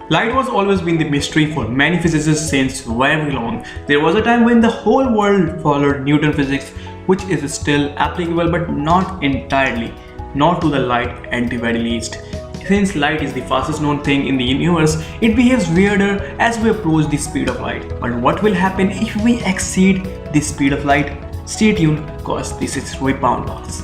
Light was always been the mystery for many physicists since very long. There was a time when the whole world followed Newton physics, which is still applicable but not entirely, not to the light at the very least. Since light is the fastest known thing in the universe, it behaves weirder as we approach the speed of light. But what will happen if we exceed the speed of light? Stay tuned, cause this is Rebound Talks.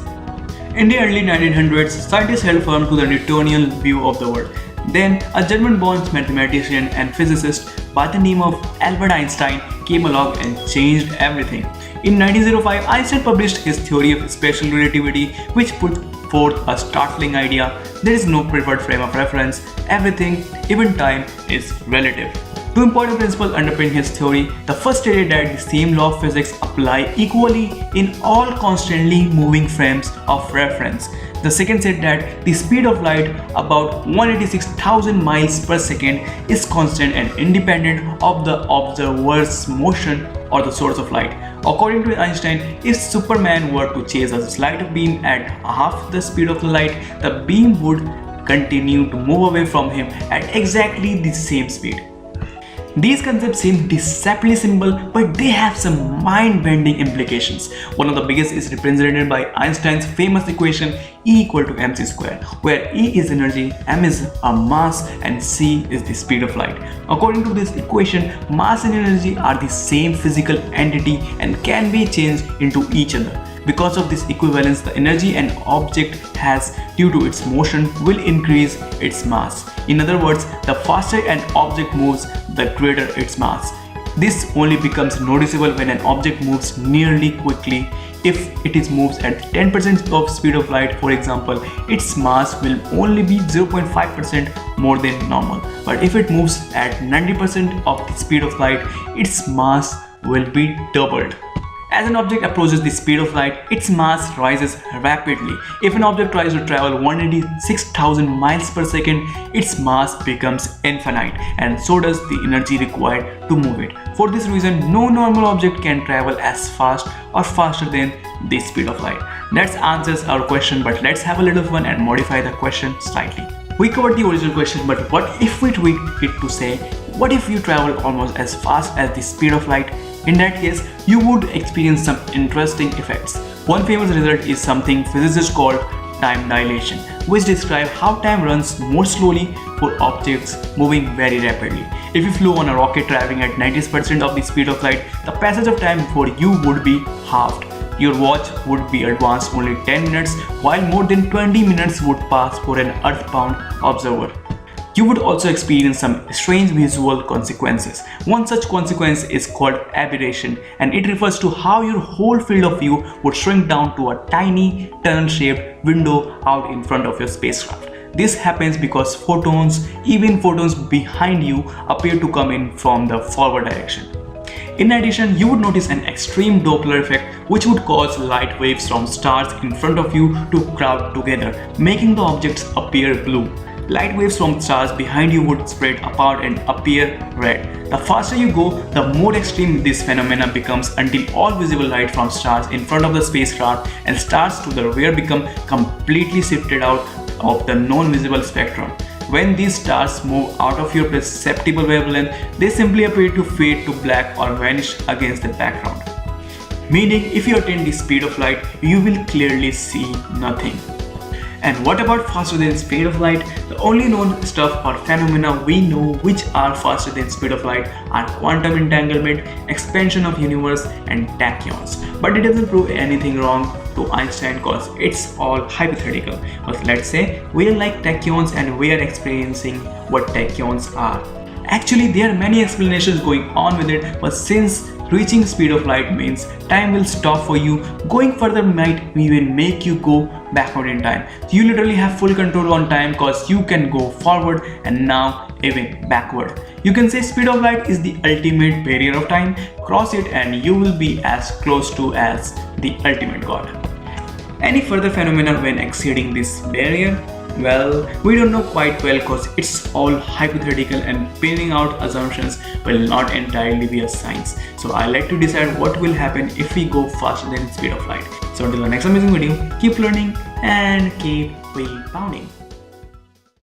In the early 1900s, scientists held firm to the Newtonian view of the world. Then, a German-born mathematician and physicist by the name of Albert Einstein came along and changed everything. In 1905, Einstein published his theory of special relativity, which put forth a startling idea: there is no preferred frame of reference, everything, even time, is relative. Two important principles underpin his theory. The first stated that the same law of physics apply equally in all constantly moving frames of reference. The second said that the speed of light, about 186,000 miles per second, is constant and independent of the observer's motion or the source of light. According to Einstein, if Superman were to chase a light beam at half the speed of the light, the beam would continue to move away from him at exactly the same speed. These concepts seem deceptively simple, but they have some mind-bending implications. One of the biggest is represented by Einstein's famous equation E equal to mc square, where E is energy, m is a mass, and c is the speed of light. According to this equation, mass and energy are the same physical entity and can be changed into each other. Because of this equivalence, the energy an object has due to its motion will increase its mass. In other words, the faster an object moves, the greater its mass. This only becomes noticeable when an object moves nearly quickly. If it moves at 10% of speed of light, for example, its mass will only be 0.5% more than normal. But if it moves at 90% of the speed of light, its mass will be doubled. As an object approaches the speed of light, its mass rises rapidly. If an object tries to travel 186,000 miles per second, its mass becomes infinite, and so does the energy required to move it. For this reason, no normal object can travel as fast or faster than the speed of light. That answers our question, but let's have a little fun and modify the question slightly. We covered the original question, but what if we tweak it to say, what if you travel almost as fast as the speed of light? In that case, you would experience some interesting effects. One famous result is something physicists call time dilation, which describes how time runs more slowly for objects moving very rapidly. If you flew on a rocket traveling at 90% of the speed of light, the passage of time for you would be halved. Your watch would be advanced only 10 minutes, while more than 20 minutes would pass for an earthbound observer. You would also experience some strange visual consequences. One such consequence is called aberration, and it refers to how your whole field of view would shrink down to a tiny tunnel-shaped window out in front of your spacecraft. This happens because photons, even photons behind you, appear to come in from the forward direction. In addition, you would notice an extreme Doppler effect, which would cause light waves from stars in front of you to crowd together, making the objects appear blue. Light waves from stars behind you would spread apart and appear red. The faster you go, the more extreme this phenomenon becomes, until all visible light from stars in front of the spacecraft and stars to the rear become completely shifted out of the non-visible spectrum. When these stars move out of your perceptible wavelength, they simply appear to fade to black or vanish against the background. Meaning, if you attain the speed of light, you will clearly see nothing. And what about faster than speed of light? The only known stuff or phenomena we know which are faster than speed of light are quantum entanglement, expansion of universe, and tachyons. But it doesn't prove anything wrong to Einstein cause it's all hypothetical. But let's say we are like tachyons and we are experiencing what tachyons are. Actually, there are many explanations going on with it, but since reaching speed of light means time will stop for you, going further might even make you go backward in time. You literally have full control on time because you can go forward and now even backward. You can say speed of light is the ultimate barrier of time. Cross it and you will be as close to as the ultimate God. Any further phenomena when exceeding this barrier? Well, we don't know quite well because it's all hypothetical and pinning out assumptions will not entirely be a science. So I like to decide what will happen if we go faster than the speed of light. So until the next amazing video, keep learning and keep rebounding.